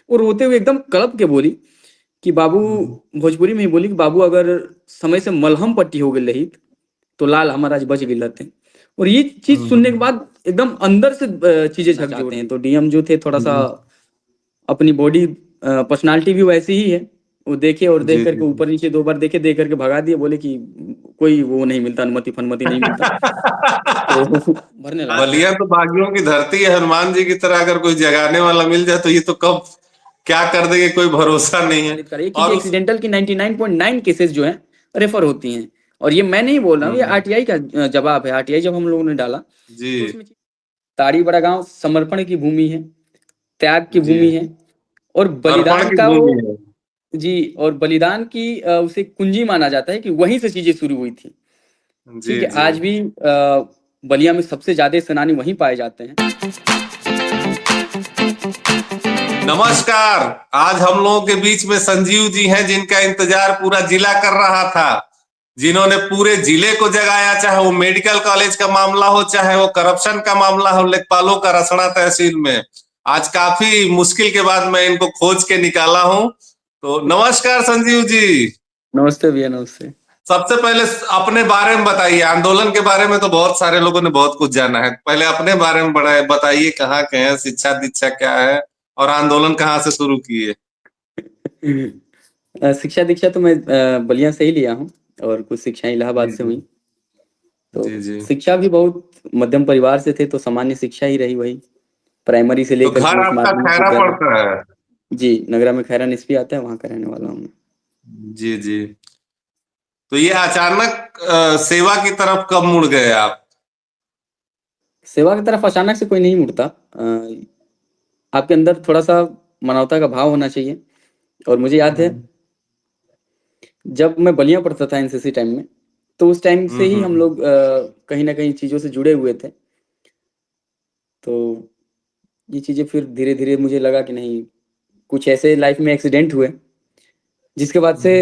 और रोते हुए एकदम कड़प के बोली कि बाबू, भोजपुरी में ही बोली कि बाबू अगर समय से मलहम पट्टी हो गई रही तो लाल हमारा आज बच गई रहते। और ये चीज सुनने के बाद एकदम अंदर से चीजें झकझोरते हैं। तो डीएम जो थे थोड़ा सा अपनी बॉडी पर्सनालिटी भी वैसी ही है, वो देखे और देख करके ऊपर नीचे 2 बार देखे, देख करके भगा दिए, बोले कि कोई वो नहीं मिलता, अनुमति फनुमति नहीं मिलता। तो भरने लगा। बलिया तो बागियों की धरती है, हनुमान जी की तरह अगर कोई जगाने वाला मिल जाए तो ये तो कब क्या कर देंगे कोई भरोसा नहीं है। और एक्सीडेंटल की 99.9 केसेस जो है रेफर होती हैं। और ये मैं नहीं बोल रहा हूँ, ये आरटीआई का जवाब है। आरटीआई जब हम लोगों ने डाला जी, तो उसमें ताड़ी बड़ा गांव समर्पण की भूमि है, त्याग की भूमि है और बलिदान का वो जी, और बलिदान की उसे कुंजी माना जाता है कि वहीं से चीजें शुरू हुई थी। ठीक है, आज भी बलिया में सबसे ज्यादा सेनानी वहीं पाए जाते हैं। नमस्कार, आज हम लोगों के बीच में संजीव जी हैं, जिनका इंतजार पूरा जिला कर रहा था, जिन्होंने पूरे जिले को जगाया, चाहे वो मेडिकल कॉलेज का मामला हो, चाहे वो करप्शन का मामला हो लेखपालों का रसड़ा तहसील में। आज काफी मुश्किल के बाद मैं इनको खोज के निकाला हूं। तो नमस्कार संजीव जी। नमस्ते भैया, नमस्ते। सबसे पहले अपने बारे में बताइए। आंदोलन के बारे में तो बहुत सारे लोगों ने बहुत कुछ जाना है, पहले अपने बारे में बताइए, कहाँ के हैं, शिक्षा दीक्षा क्या है और आंदोलन कहाँ से शुरू किए? शिक्षा दीक्षा तो मैं बलिया से ही लिया हूँ और कुछ शिक्षा इलाहाबाद से हुई। तो शिक्षा भी बहुत मध्यम परिवार से थे, तो सामान्य शिक्षा ही रही, वही प्राइमरी से लेकर घर आपका खैरा पड़ता है? जी, नगरा में खैरा निस्पी आता है, वहाँ का रहने वाला हूँ। जी जी। तो ये अचानक सेवा की तरफ कब मुड़ गए आप? सेवा की तरफ अचानक से कोई नहीं मुड़ता। आपके अंदर थोड़ा सा मानवता का भाव होना चाहिए। और मुझे याद है जब मैं बलिया पढ़ता था एनसीसी टाइम में, तो उस टाइम से ही हम लोग कहीं ना कहीं चीजों से जुड़े हुए थे। तो ये चीजें फिर धीरे धीरे मुझे लगा कि नहीं, कुछ ऐसे लाइफ में एक्सीडेंट हुए जिसके बाद से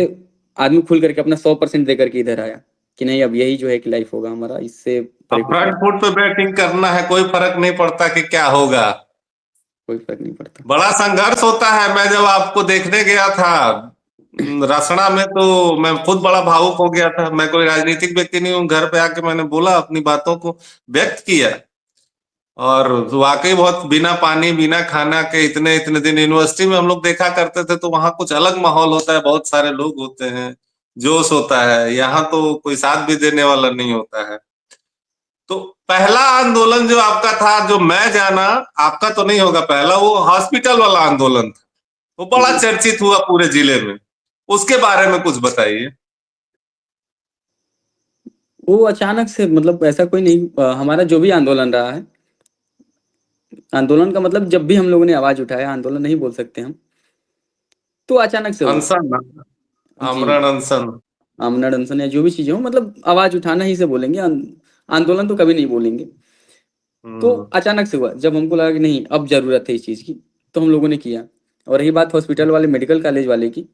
आदमी खुल करके अपना 100% दे करके इधर आया कि नहीं, अब यही जो है कि लाइफ होगा हमारा, इससे फ्रंट फुट पे बैटिंग करना है, कोई फर्क नहीं पड़ता कि क्या होगा, कोई फर्क नहीं पड़ता। बड़ा संघर्ष होता है। मैं जब आपको देखने गया था रसना में, तो मैं खुद बड़ा भावुक हो गया था। मैं कोई राजनीतिक व्यक्ति नहीं हूँ, घर पे आके मैंने बोला, अपनी बातों को व्यक्त किया। और वाकई बहुत बिना पानी बिना खाना के इतने इतने दिन यूनिवर्सिटी में हम लोग देखा करते थे, तो वहां कुछ अलग माहौल होता है, बहुत सारे लोग होते हैं, जोश होता है। यहाँ तो कोई साथ भी देने वाला नहीं होता है। तो पहला आंदोलन जो आपका था, जो मैं जाना, आपका तो नहीं होगा पहला, वो हॉस्पिटल वाला आंदोलन था, वो बड़ा चर्चित हुआ पूरे जिले में। उसके बारे में कुछ बताइए। वो अचानक से, मतलब ऐसा कोई नहीं, हमारा जो भी आंदोलन रहा है, आंदोलन का मतलब जब भी हम लोगों ने आवाज उठाया, आंदोलन नहीं बोल सकते हम, तो अचानक से अनशन, आमरण अनशन, आमरण अनशन या जो भी चीजें हो, मतलब आवाज उठाना ही से बोलेंगे, आंदोलन तो कभी नहीं बोलेंगे। तो अचानक से हुआ जब हमको लगा कि नहीं, अब जरूरत है इस चीज की, तो हम लोगों ने किया। और रही बात हॉस्पिटल वाले, मेडिकल कॉलेज वाले की,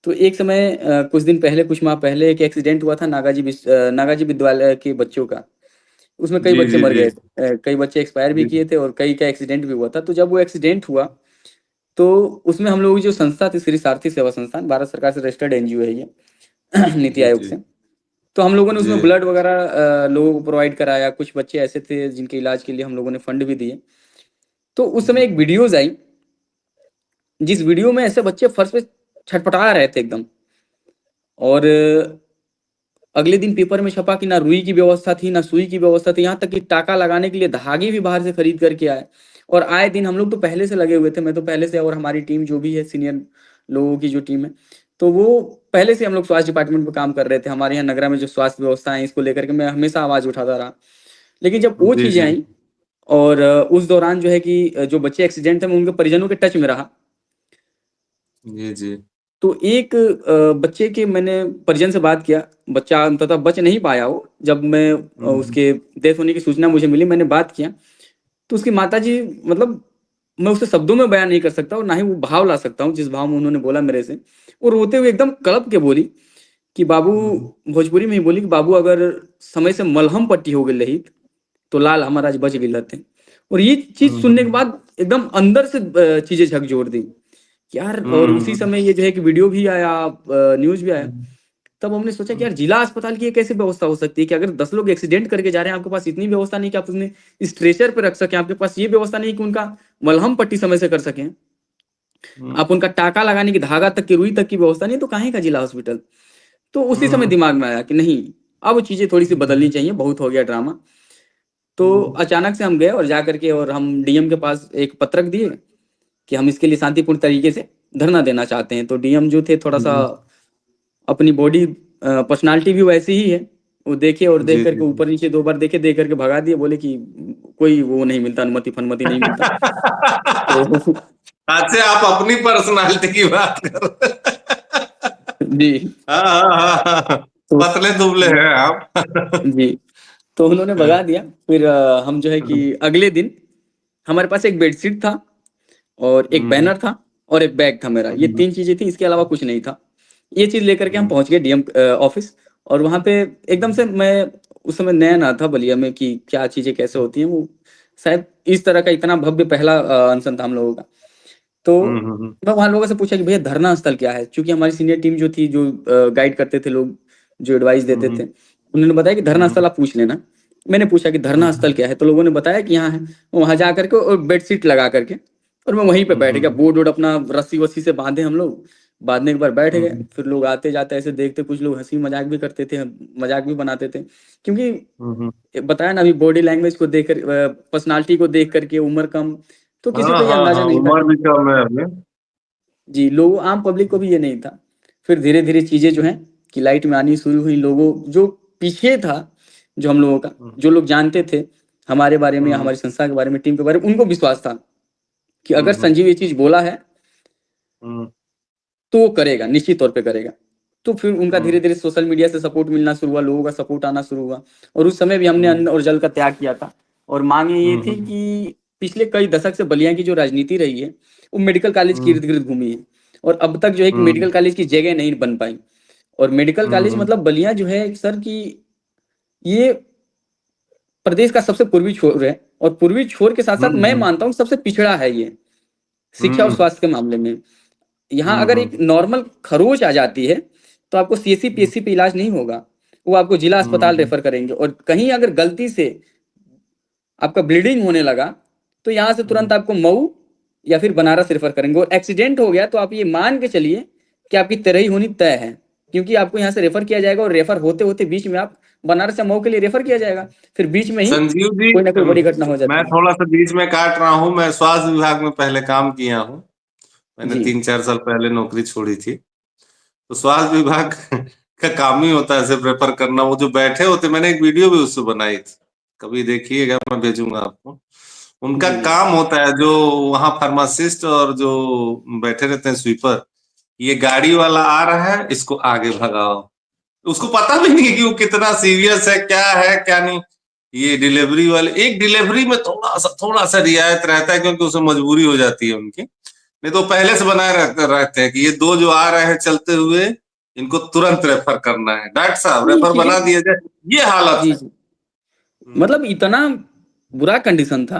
तो एक समय कुछ दिन पहले, कुछ माह पहले एक एक्सीडेंट हुआ था नागाजी विद्यालय के बच्चों का। उसमें कई बच्चे मर गए, कई बच्चे एक्सपायर भी किए थे और कई का एक्सीडेंट भी हुआ था। तो जब वो एक्सीडेंट हुआ तो उसमें हम लोगों की जो संस्था थी, श्री सारथी सेवा संस्थान, भारत सरकार से रजिस्टर्ड एनजीओ है ये, नीति आयोग से। तो हम लोगों ने उसमें ब्लड वगैरह लोगों को प्रोवाइड कराया। कुछ बच्चे ऐसे थे जिनके इलाज के लिए हम लोगों ने फंड भी दिए। तो उस समय एक वीडियोज आई, जिस वीडियो में ऐसे बच्चे फर्श पे छटपटा रहे थे एकदम। और अगले दिन पेपर में छपा कि ना रुई की व्यवस्था थी, ना सुई की व्यवस्था थी, यहाँ तक कि टाका लगाने के लिए धागे भी बाहर से खरीद करके आए। और आए दिन हम लोग तो पहले से लगे हुए थे, मैं तो पहले से, और हमारी टीम जो भी है, सीनियर लोगों की जो टीम है, तो वो पहले से हम लोग स्वास्थ्य डिपार्टमेंट में काम कर रहे थे। हमारे यहाँ नगरा में जो स्वास्थ्य व्यवस्था है, इसको लेकर के मैं हमेशा आवाज उठाता रहा। लेकिन जब वो चीजें आई और उस दौरान जो है कि जो बच्चे एक्सीडेंट थे, मैं उनके परिजनों के टच में रहा। जी। तो एक बच्चे के मैंने परिजन से बात किया, बच्चा अंततः बच नहीं पाया वो। जब मैं उसके डेथ होने की सूचना मुझे मिली, मैंने बात किया, तो उसकी माताजी, मतलब मैं उसे शब्दों में बयान नहीं कर सकता और ना ही वो भाव ला सकता हूँ जिस भाव में उन्होंने बोला मेरे से। वो रोते हुए एकदम कड़प के बोली कि बाबू, भोजपुरी में ही बोली कि बाबू अगर समय से मलहम पट्टी हो गई रही तो लाल हमारा आज बच गई रहते। और ये चीज सुनने के बाद एकदम अंदर से चीजें झकझोर दी कि यार, और उसी समय ये जो है कि वीडियो भी आया, न्यूज भी आया। तब हमने सोचा कि यार जिला अस्पताल की ये कैसे व्यवस्था हो सकती है कि अगर 10 लोग एक्सीडेंट करके जा रहे हैं, आपके पास इतनी व्यवस्था नहीं कि आप उन्हें स्ट्रेचर पे रख सकें, आपके पास ये व्यवस्था नहीं कि उनका मलहम पट्टी समय से कर सकें, आप उनका टाका लगाने की, धागा तक की, रुई तक की व्यवस्था नहीं, तो काहे का जिला हॉस्पिटल। तो उसी समय दिमाग में आया कि नहीं, अब चीजें थोड़ी सी बदलनी चाहिए, बहुत हो गया ड्रामा। तो अचानक से हम गए और जा करके और हम डीएम के पास एक पत्रक दिए कि हम इसके लिए शांतिपूर्ण तरीके से धरना देना चाहते हैं। तो डीएम जो थे थोड़ा सा अपनी बॉडी पर्सनालिटी भी वैसी ही है, वो देखे और देख करके ऊपर नीचे 2 बार देखे, देख करके भगा दिए, बोले कि कोई वो नहीं मिलता, अनुमति फनुमति नहीं मिलता। तो अच्छा, आप अपनी पर्सनालिटी की बात कर जी, तो पतले दुबले हैं आप। जी, तो उन्होंने भगा दिया। फिर हम जो है कि अगले दिन हमारे पास एक बेडशीट था और एक बैनर था और एक बैग था मेरा, ये 3 चीजें थी, इसके अलावा कुछ नहीं था। ये चीज लेकर के हम पहुंच गए डीएम ऑफिस। और वहां पे एकदम से, मैं उस समय नया ना था बलिया में कि क्या चीजें कैसे होती हैं, वो शायद इस तरह का इतना भव्य पहला अनशन था हम लोगों का। तो मैं वहां लोगों से पूछा कि भैया धरना स्थल क्या है, क्योंकि हमारी सीनियर टीम जो थी, जो गाइड करते थे लोग, जो एडवाइस देते थे, उन्होंने बताया कि धरना स्थल आप पूछ लेना। मैंने पूछा कि धरना स्थल क्या है, तो लोगों ने बताया कि यहाँ है। वहां जा करके और बेडशीट लगा करके और मैं वहीं पे बैठ गया, बोर्ड वोर्ड अपना रस्सी वस्सी से बांधे हम लोग, बांधने के बाद बैठ गए। फिर लोग आते जाते ऐसे देखते, कुछ लोग हंसी मजाक भी करते थे, मजाक भी बनाते थे, क्योंकि बताया ना अभी बॉडी लैंग्वेज को देख कर, पर्सनालिटी को देख करके, उम्र कम, तो किसी को ये अंदाजा नहीं था। उम्र भी कम है अभी। जी, लोगों, आम पब्लिक को भी ये नहीं था। फिर धीरे धीरे चीजें जो हैं कि लाइट में आनी शुरू हुई। लोगों जो पीछे था, जो हम लोगों का, जो लोग जानते थे हमारे बारे में या हमारी संस्था के बारे में, टीम के बारे में, उनको विश्वास था कि अगर संजीव ये चीज बोला है तो वो करेगा, निश्चित तौर पे करेगा। तो फिर उनका धीरे धीरे सोशल मीडिया से सपोर्ट मिलना शुरू हुआ, लोगों का सपोर्ट आना शुरू हुआ। और उस समय भी हमने अन्न और जल का त्याग किया था। और मांगे ये थी कि पिछले कई दशक से बलिया की जो राजनीति रही है, वो मेडिकल कॉलेज के इर्द गिर्द घूमी है। और अब तक जो है कि मेडिकल कॉलेज की जगह नहीं बन पाई। और मेडिकल कॉलेज मतलब बलिया जो है सर की, ये प्रदेश का सबसे पूर्वी छोर है। और पूर्वी छोर के साथ साथ मैं मानता हूँ सबसे पिछड़ा है ये, शिक्षा और स्वास्थ्य के मामले में। यहाँ अगर एक नॉर्मल खरोच आ जाती है तो आपको सीएससी पीएससी पे इलाज नहीं होगा, वो आपको जिला अस्पताल रेफर करेंगे। और कहीं अगर गलती से आपका ब्लीडिंग होने लगा तो यहाँ से तुरंत आपको मऊ या फिर बनारस रेफर करेंगे। और एक्सीडेंट हो गया तो आप ये मान के चलिए कि आपकी तैरई होनी तय है, क्योंकि आपको यहाँ से रेफर किया जाएगा और रेफर होते होते बीच में आप बनारस या मऊ के लिए रेफर किया जाएगा, फिर बीच में ही संजीव जी, कोई ना कोई बड़ी घटना हो जाती मैं है। थोड़ा सा बीच में काट रहा हूँ। मैं स्वास्थ्य विभाग में पहले काम किया हूँ। मैंने 3-4 साल पहले नौकरी छोड़ी थी। तो स्वास्थ्य विभाग का काम ही होता है सिर्फ रेफर करना। वो जो बैठे होते, मैंने एक वीडियो भी उससे बनाई थी, कभी देखिएगा, मैं भेजूंगा आपको। उनका काम होता है, जो वहाँ फार्मासिस्ट और जो बैठे रहते हैं स्वीपर, ये गाड़ी वाला आ रहा है, इसको आगे भगाओ। उसको पता भी नहीं है कि वो कितना सीरियस है, क्या नहीं। ये डिलीवरी वाले, एक डिलीवरी में थोड़ा सा रियायत रहता है, क्योंकि उसमें मजबूरी हो जाती है उनकी। नहीं तो पहले से बनाए रहते हैं कि ये 2 जो आ रहे हैं चलते हुए, इनको तुरंत रेफर करना है, डॉक्टर साहब रेफर बना दिया जाए। ये हालत है। मतलब इतना बुरा कंडीशन था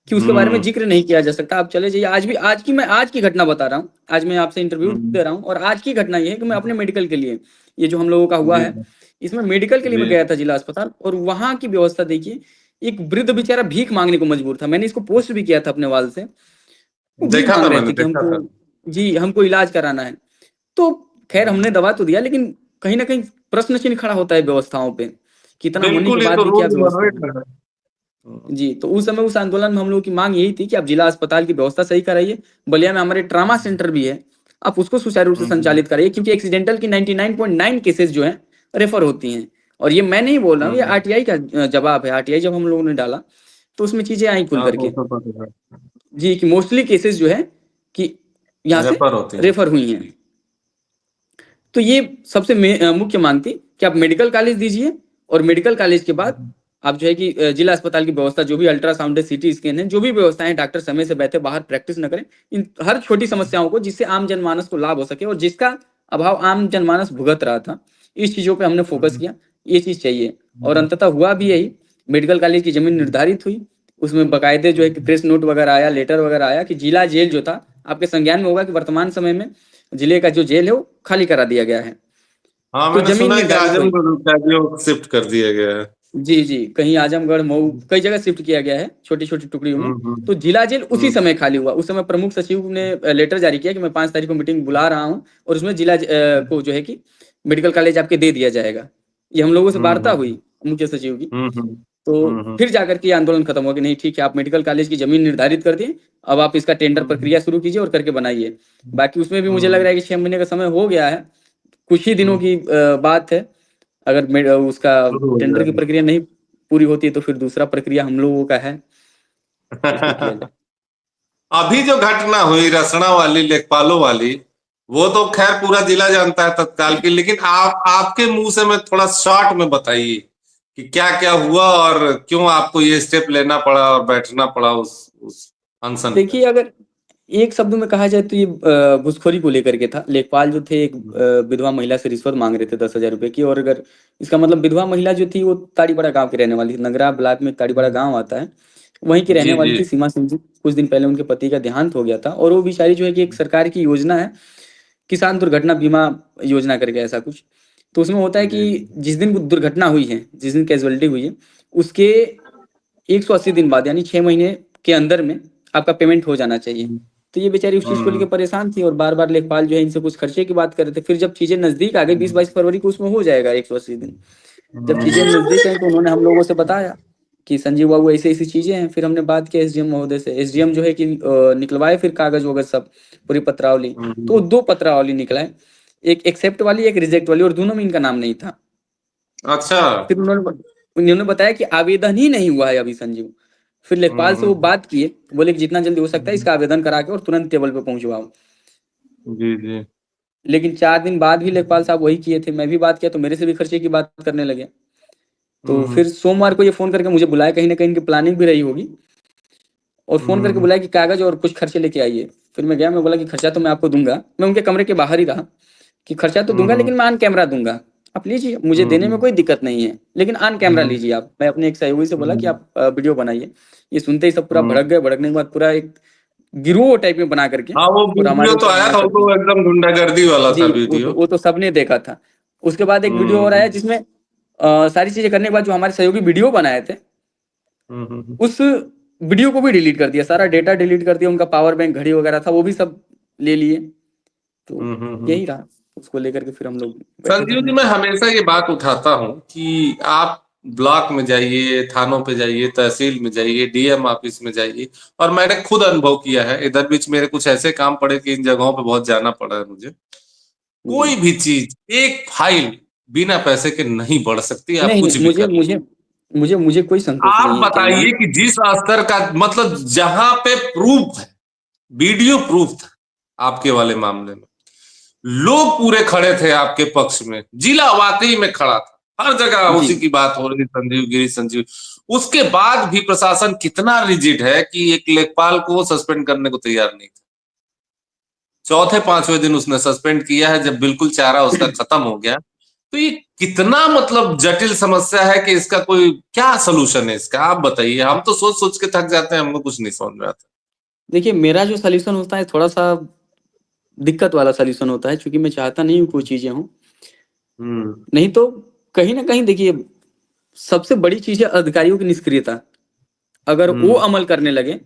कि उसके बारे में जिक्र नहीं किया जा सकता। आप चले जाइए, आज की घटना बता रहा हूँ। आज मैं आपसे इंटरव्यू दे रहा हूँ और आज की घटना ये है कि मैं अपने मेडिकल के लिए, ये जो हम लोगों का हुआ है, इसमें मेडिकल के लिए मैं गया था जिला अस्पताल। और वहां की व्यवस्था देखिए, एक वृद्ध बेचारा भीख मांगने को मजबूर था। मैंने इसको पोस्ट भी किया था अपने वाल से। वो भीख मांग रहे थे कि हमको इलाज कराना है। तो खैर हमने दवा तो दिया, लेकिन कहीं ना कहीं प्रश्न चिन्ह खड़ा होता है व्यवस्थाओं पे, कितना होने के बाद भी क्या व्यवस्था। जी, तो उस समय उस आंदोलन में हम लोगों की मांग यही थी कि आप जिला अस्पताल की व्यवस्था सही कराइए। बलिया में हमारे ट्रामा सेंटर भी है, आप उसको सुचारू रूप से संचालित कराइए, क्योंकि एक्सीडेंटल की 99.9 केसेस जो हैं रेफर होती हैं। और ये मैं नहीं बोल रहा हूँ, ये आरटीआई का जवाब है। आरटीआई जब हम लोगों ने डाला तो उसमें चीजें आई खुल करके जी, कि मोस्टली केसेस जो है कि यहाँ से रेफर हुई हैं। तो ये सबसे मुख्य मांग थी कि आप मेडिकल कॉलेज दीजिए, और मेडिकल कॉलेज के बाद आप जो है कि जिला अस्पताल की व्यवस्था, जो भी अल्ट्रासाउंड है, सीटी स्कैन है, जो भी व्यवस्थाएं, डॉक्टर समय से बैठे, बाहर प्रैक्टिस न करें, इन हर छोटी समस्याओं को, जिससे आम जनमानस को लाभ हो सके और जिसका अभाव आम जनमानस भुगत रहा था, इस चीजों पे हमने फोकस किया। ये चीज चाहिए और अंततः हुआ भी यही। मेडिकल कॉलेज की जमीन निर्धारित हुई, उसमें बाकायदे जो है कि प्रेस नोट वगैरह आया, लेटर वगैरह आया कि जिला जेल जो था आपके संज्ञान में होगा कि वर्तमान समय में जिले का जो जेल है वो खाली करा दिया गया है। हाँ, तो मैंने जमीन सुना है कि निर्धारित हुई। आजमगढ़ कैदियों शिफ्ट कर दिया गया है। जी जी, कहीं आजमगढ़, मऊ, कई जगह शिफ्ट किया गया है छोटी छोटी टुकड़ियों में। हम्म तो जिला जेल उसी हम्म समय खाली हुआ। उस समय प्रमुख सचिव ने लेटर जारी किया कि मैं 5 तारीख को मीटिंग बुला रहा हूँ और उसमें को जो है कि मेडिकल कॉलेज आपके दे दिया जाएगा। ये हम लोगों से वार्ता हम्म हुई मुख्य सचिव की। हम्म तो हम्म फिर जाकर के ये आंदोलन खत्म हो गया, नहीं ठीक है, आप मेडिकल कॉलेज की जमीन निर्धारित कर दिए, अब आप इसका टेंडर हम्म प्रक्रिया शुरू कीजिए और करके बनाइए। बाकी उसमें भी मुझे लग हम्म रहा है कि 6 महीने का समय हो गया है, कुछ ही दिनों हम्म, की बात है। अगर उसका शुरू हो टेंडर की जाएगा। प्रक्रिया नहीं पूरी होती है तो फिर दूसरा प्रक्रिया हम लोगों का है, उसको किया जाए। अभी जो घटना हुई रसना वाली, लेखपालों वाली, वो तो खैर पूरा जिला जानता है तत्काल की, लेकिन आप आपके मुंह से मैं थोड़ा शॉर्ट में बताइए कि क्या क्या हुआ और क्यों आपको ये स्टेप लेना पड़ा और बैठना पड़ा उस अनशन पे। देखिए, अगर एक शब्द में कहा जाए तो ये घूसखोरी को लेकर के था। लेखपाल जो थे एक विधवा महिला से रिश्वत मांग रहे थे 10,000 रुपए की। और अगर इसका मतलब, विधवा महिला जो थी वो ताड़ीपाड़ा गांव की रहने वाली थी, नगरा ब्लॉक में ताड़ीपाड़ा गांव आता है, वहीं की रहने जी वाली जी। थी सीमा सिंह जी। कुछ दिन पहले उनके पति का देहांत हो गया था और वो बेचारी जो है कि एक सरकार की योजना है, किसान दुर्घटना बीमा योजना करके ऐसा कुछ। तो उसमें होता है जी कि जिस दिन वो दुर्घटना हुई है, जिस दिन कैजुअलिटी हुई है, उसके 180 दिन बाद यानी 6 महीने के अंदर में आपका पेमेंट हो जाना चाहिए। तो ये बेचारी उस चीज को लेकर हम्म परेशान थी और बार बार लेखपाल जो है इनसे कुछ खर्चे की बात कर रहे थे। फिर जब चीजें नजदीक आ गई, 20-22 फरवरी को उसमें हो जाएगा 180 दिन। जब चीजें नजदीक आई तो उन्होंने हम लोगों से बताया कि संजीव बाबू ऐसी ऐसी चीजें हैं। फिर हमने बात की एसडीएम महोदय से। एसडीएम जो है कि निकलवाए फिर कागज वगज सब, पूरी पत्रावली। तो हम्म, 2 पत्रावली निकलाए, एक एक्सेप्ट वाली, एक रिजेक्ट वाली, और दोनों में इनका नाम नहीं था। अच्छा। फिर उन्होंने बताया कि आवेदन ही नहीं हुआ है अभी संजीव। फिर लेखपाल से वो हम्म, बात किए, बोले कि जितना जल्दी हो सकता है इसका आवेदन करा के और तुरंत टेबल पे पहुंचवाओ। जी जी। लेकिन 4 दिन बाद भी लेखपाल साहब वही किए थे। मैं भी बात किया तो मेरे से भी खर्चे की बात करने लगे। तो हम्म फिर सोमवार को ये फोन करके मुझे बुलाया, कहीं ना कहीं इनकी प्लानिंग भी रही होगी, और फोन करके हम्म बुलाया कि कागज और कुछ खर्चे लेके आइए। फिर मैं गया, मैं बोला कि खर्चा तो मैं आपको दूंगा, मैं उनके कमरे के बाहर ही रहा कि खर्चा तो दूंगा हम्म लेकिन मैं ऑन कैमरा दूंगा, आप लीजिए, मुझे देने में हम्म कोई दिक्कत नहीं है, लेकिन ऑन कैमरा हम्म लीजिए आप। मैं अपने एक सहयोगी से बोला कि हम्म आप वीडियो बनाइए। ये सुनते ही सब पूरा हम्म। भड़क गए। भड़कने के बाद पूरा एक गिरोह टाइप में बना करके हाँ, वो और हमारे वीडियो तो ऊपर आया हमला था, वो कर तो दिया। एकदम गुंडागर्दी वाला था जी, वीडियो। वो तो सबने देखा था। उसके बाद एक वीडियो और आया हम्म जिसमें सारी चीजें करने के बाद जो हमारे सहयोगी वीडियो बनाए थे, हम्म उस वीडियो को भी डिलीट कर दिया, सारा डेटा डिलीट कर दिया। उनका पावर बैंक, घड़ी वगैरह था वो भी सब ले लिए। तो हम्म। यही रहा, उसको लेकर के फिर हम लोग बैठे संजीव जी, धरने मैं पे। हमेशा ये बात उठाता हूँ कि आप ब्लॉक में जाइए, थानों पे जाइए, तहसील में जाइए, डीएम ऑफिस में जाइए, और मैंने खुद अनुभव किया है। इधर बीच मेरे कुछ ऐसे काम पड़े कि इन जगहों पे बहुत जाना पड़ा है मुझे। जी, कोई भी चीज, एक फाइल बिना पैसे के नहीं बढ़ सकती, आप नहीं कुछ नहीं, भी मुझे कर। मुझे मुझे मुझे कोई संकोच आप नहीं है कहने में। बताइए कि जिस स्तर का, मतलब जहां पे प्रूफ है, वीडियो प्रूफ था आपके वाले मामले में, लोग पूरे खड़े थे आपके पक्ष में, जिला वाकई में खड़ा था, हर जगह जी, उसी की बात हो रही, संजीव गिरी संजीव। उसके बाद भी प्रशासन कितना रिजिड है कि एक लेखपाल को सस्पेंड करने को तैयार नहीं था। चौथे पांचवें दिन उसने सस्पेंड किया है, जब बिल्कुल चारा उसका खत्म हो गया। तो ये कितना मतलब जटिल समस्या है कि इसका कोई क्या सोल्यूशन है इसका, आप बताइए। हम तो सोच सोच के थक जाते हैं, हमको कुछ नहीं समझ में आता। देखिए, मेरा जो सोल्यूशन होता है थोड़ा सा दिक्कत वाला सोल्यूशन होता है, क्योंकि मैं चाहता नहीं हूँ कोई चीजें हों। हम्म नहीं तो कहीं ना कहीं देखिए, सबसे बड़ी चीज है अधिकारियों की निष्क्रियता। अगर वो हम्म अमल करने लगे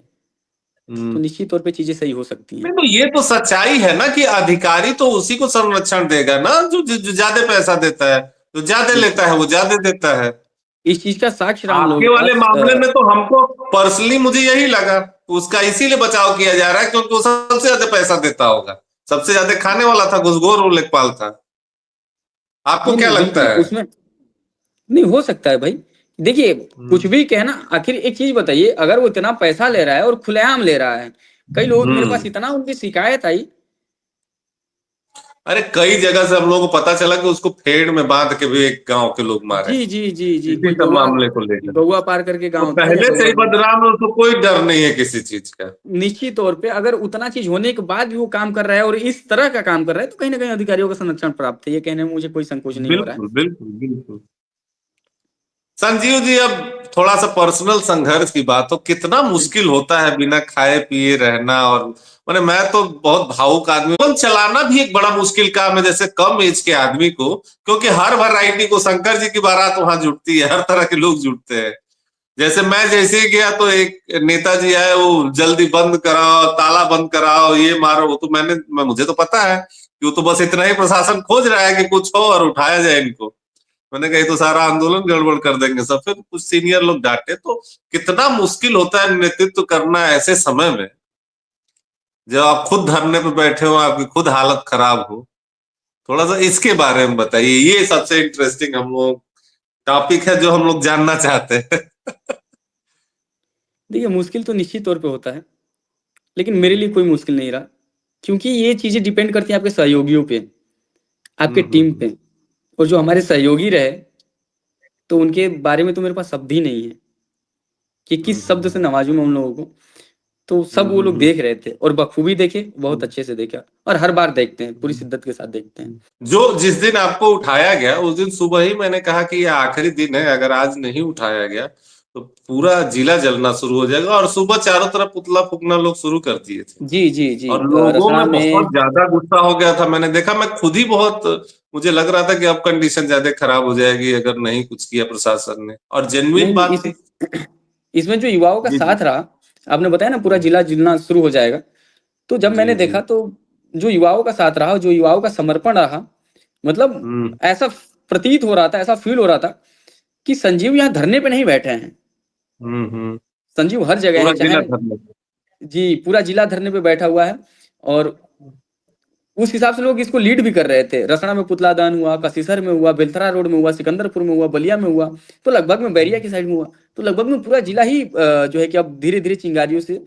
तो हम्म। निश्चित तौर पे चीजें सही हो सकती हैं। नहीं तो ये तो सच्चाई है ना कि अधिकारी तो उसी को संरक्षण देगा ना जो ज्यादा पैसा देता है, जो ज्यादा बिल्कुल, लेता है वो ज्यादा देता है। इस चीज का साक्ष्य राम लोगों आपके के वाले पास मामले में तो हमको पर्सनली मुझे यही लगा, उसका इसीलिए बचाव किया जा रहा है क्योंकि वो सबसे ज्यादा पैसा देता होगा, सबसे ज्यादा खाने वाला था, घुसखोर वो लेखपाल था। आपको नहीं क्या नहीं, लगता बिल्कुल है? उसमें नहीं हो सकता है भाई। देखिए, कुछ हम्म भी कहना, आखिर एक चीज बताइए, अगर वो इतना पैसा ले रहा है और खुलेआम ले रहा है, कई लोगों के मेरे पास हम्म। इतना उनकी शिकायत आई। अरे कई जगह से हम लोगों को पता चला कि उसको फेड़ में बांध के भी एक गांव के लोग मारे, जी जी जी जी, इसी कोई सब गौवा, मामले को लेकर। गौवा पार करके तो गांव था या पहले से गौवा ही नदी। बदनाम है, उसको कोई डर नहीं है किसी चीज का। निश्चित तौर पे अगर उतना चीज होने के बाद भी वो काम कर रहा है और इस तरह का काम कर रहा है तो कहीं ना कहीं अधिकारियों का संरक्षण प्राप्त है, ये कहने में मुझे कोई संकोच नहीं हो रहा है। बिल्कुल बिल्कुल बिल्कुल। संजीव जी, अब थोड़ा सा पर्सनल संघर्ष की बात हो, कितना मुश्किल होता है बिना खाए पिए रहना। और मैंने मैं तो बहुत भावुक आदमी, फोन चलाना भी एक बड़ा मुश्किल काम है, जैसे कम एज के आदमी को, क्योंकि हर वैरायटी को, शंकर जी की बारात वहां जुटती है, हर तरह के लोग जुटते हैं। जैसे मैं जैसे ही गया तो एक नेताजी आए, वो जल्दी बंद कराओ, ताला बंद कराओ, ये मारो वो, तो मुझे तो पता है कि वो तो बस इतना ही प्रशासन खोज रहा है कि कुछ हो और उठाया जाए इनको। मैंने कहा तो सारा आंदोलन गड़बड़ कर देंगे सब। फिर कुछ सीनियर लोग डांटे। तो कितना मुश्किल होता है नेतृत्व करना ऐसे समय में, जब आप खुद धरने पे बैठे हो, आपकी खुद हालत खराब हो। थोड़ा सा इसके बारे में बताइए, ये सबसे इंटरेस्टिंग हम लोग टॉपिक है जो हम लोग जानना चाहते हैं। देखिए, मुश्किल तो निश्चित तौर पे होता है, लेकिन मेरे लिए कोई मुश्किल नहीं रहा, क्योंकि ये चीजें डिपेंड करती हैं आपके सहयोगियों पे, आपके टीम पे। और जो हमारे सहयोगी रहे, तो उनके बारे में तो मेरे पास शब्द ही नहीं है कि किस शब्द से नवाजूं मैं उन लोगों को। तो सब वो लोग देख रहे थे और बखूबी देखे, बहुत अच्छे से देखा, और हर बार देखते हैं, पूरी शिद्दत के साथ देखते हैं। जो जिस दिन आपको उठाया गया उस दिन सुबह ही मैंने कहा कि ये आखिरी दिन है, अगर आज नहीं उठाया गया तो पूरा जिला जलना शुरू हो जाएगा। और सुबह चारों तरफ पुतला फूकना लोग शुरू कर दिए थे, जी जी जी। और लोगों रसना में बहुत में ज्यादा गुस्सा हो गया था। मैंने देखा, मैं खुद ही बहुत, मुझे लग रहा था कि अब कंडीशन ज्यादा खराब हो जाएगी अगर नहीं कुछ किया प्रशासन ने, और जेन्युइन नहीं नहीं, बात थी। इसमें जो युवाओं का जी जी। साथ रहा, आपने बताया ना पूरा जिला जलना शुरू हो जाएगा, तो जब जी मैंने जी। देखा तो जो युवाओं का साथ रहा, जो युवाओं का समर्पण रहा, मतलब हम्म ऐसा प्रतीत हो रहा था, ऐसा फील हो रहा था कि संजीव यहाँ धरने पे नहीं बैठे हैं, हम्म। संजीव हर जगह पूरा है, जिला चाहे धरने पे। जी पूरा जिला धरने पे बैठा हुआ है। और उस हिसाब से लोग इसको लीड भी कर रहे थे। रसना में पुतला दान हुआ, कसीसर में हुआ, बेलथरा रोड में हुआ, सिकंदरपुर में हुआ, बलिया में हुआ, तो लगभग में बैरिया की साइड में हुआ, तो लगभग में पूरा जिला ही जो है कि अब धीरे धीरे चिंगारियों से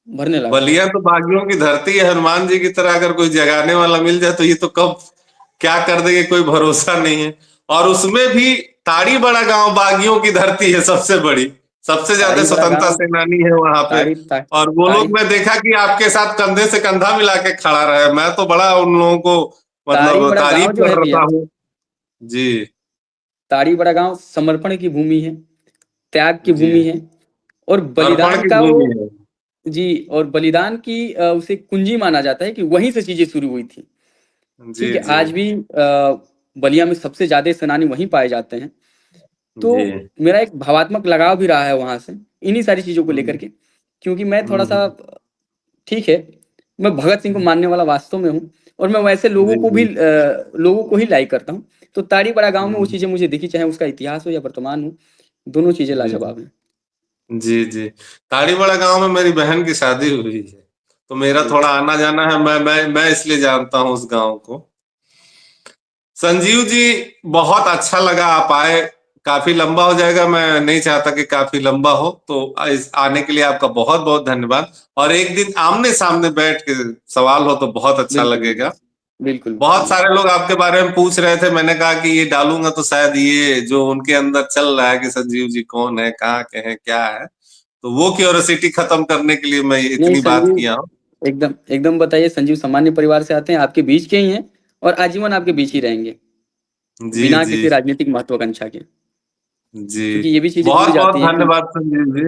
भरने लगा है। बलिया तो बागियों की धरती है, हनुमान जी की तरह अगर कोई जगाने वाला मिल जाए तो ये तो कब क्या कर देंगे, कोई भरोसा नहीं है। और उसमें भी ताड़ी बड़ा गांव बागियों की धरती है, सबसे बड़ी, सबसे ज्यादा ताड़ी बड़ा स्वतंत्रता गांव, सेनानी है वहां पे। ताड़ी ता, और वो लोग, ताड़ी मैं देखा कि आपके साथ कंधे से कंधा मिला के खड़ा रहे। मैं तो बड़ा उन लोगों को ताड़ी मतलब बड़ा गांव तारीफ जो है कर भैया, रहा हूँ। जी ताड़ी बड़ा गांव समर्पण की भूमि है, त्याग की जी। भूमि है, और अर्पण बलिदान की का वो, भूमि है। जी, और बलिदान की उसे कुंजी माना जाता है कि वहीं से चीजें शुरू हुई थी। जी ठीक है, जी आज भी बलिया में सबसे ज्यादा सेनानी वहीं पाए जाते हैं। तो जी। मेरा एक भावात्मक लगाव भी रहा है वहां से, इन्हीं सारी चीजों को लेकर के, क्योंकि मैं थोड़ा सा, हम्म। ठीक है, मैं भगत सिंह को मानने वाला वास्तव में हूँ, और मैं वैसे लोगों जी को भी जी। लोगों को ही लाइक करता हूँ। तो ताड़ी बड़ा गांव में वो हम्म, चीजें मुझे दिखी, चाहे उसका इतिहास हो या वर्तमान हो, दोनों चीजें जी लाजवाब हैं। जी जी। ताड़ीवाड़ा गांव में मेरी बहन की शादी हुई है, तो मेरा जी थोड़ा आना जाना है। मैं इसलिए जानता हूँ उस गांव को। संजीव जी, बहुत अच्छा लगा आप आए। काफी लंबा हो जाएगा, मैं नहीं चाहता कि काफी लंबा हो, तो इस आने के लिए आपका बहुत बहुत धन्यवाद। और एक दिन आमने सामने बैठ के सवाल हो तो बहुत अच्छा बिल्कुल लगेगा। बिल्कुल बहुत बिल्कुल। सारे लोग आपके बारे में पूछ रहे थे, मैंने कहा कि ये डालूंगा तो शायद ये जो उनके अंदर चल रहा है कि संजीव जी कौन है, कहाँ के हैं, क्या है, तो वो क्यूरियोसिटी खत्म करने के लिए मैं नहीं इतनी बात संजीव, किया हूँ। एकदम एकदम बताइए, संजीव सामान्य परिवार से आते हैं, आपके बीच के ही हैं, और आजीवन आपके बीच ही रहेंगे, जी बिना जी किसी राजनीतिक महत्वाकांक्षा के, जी। क्योंकि ये भी चीजें जुड़ बहुत बहुत जाती हैं कि धन्यवाद संजीव जी।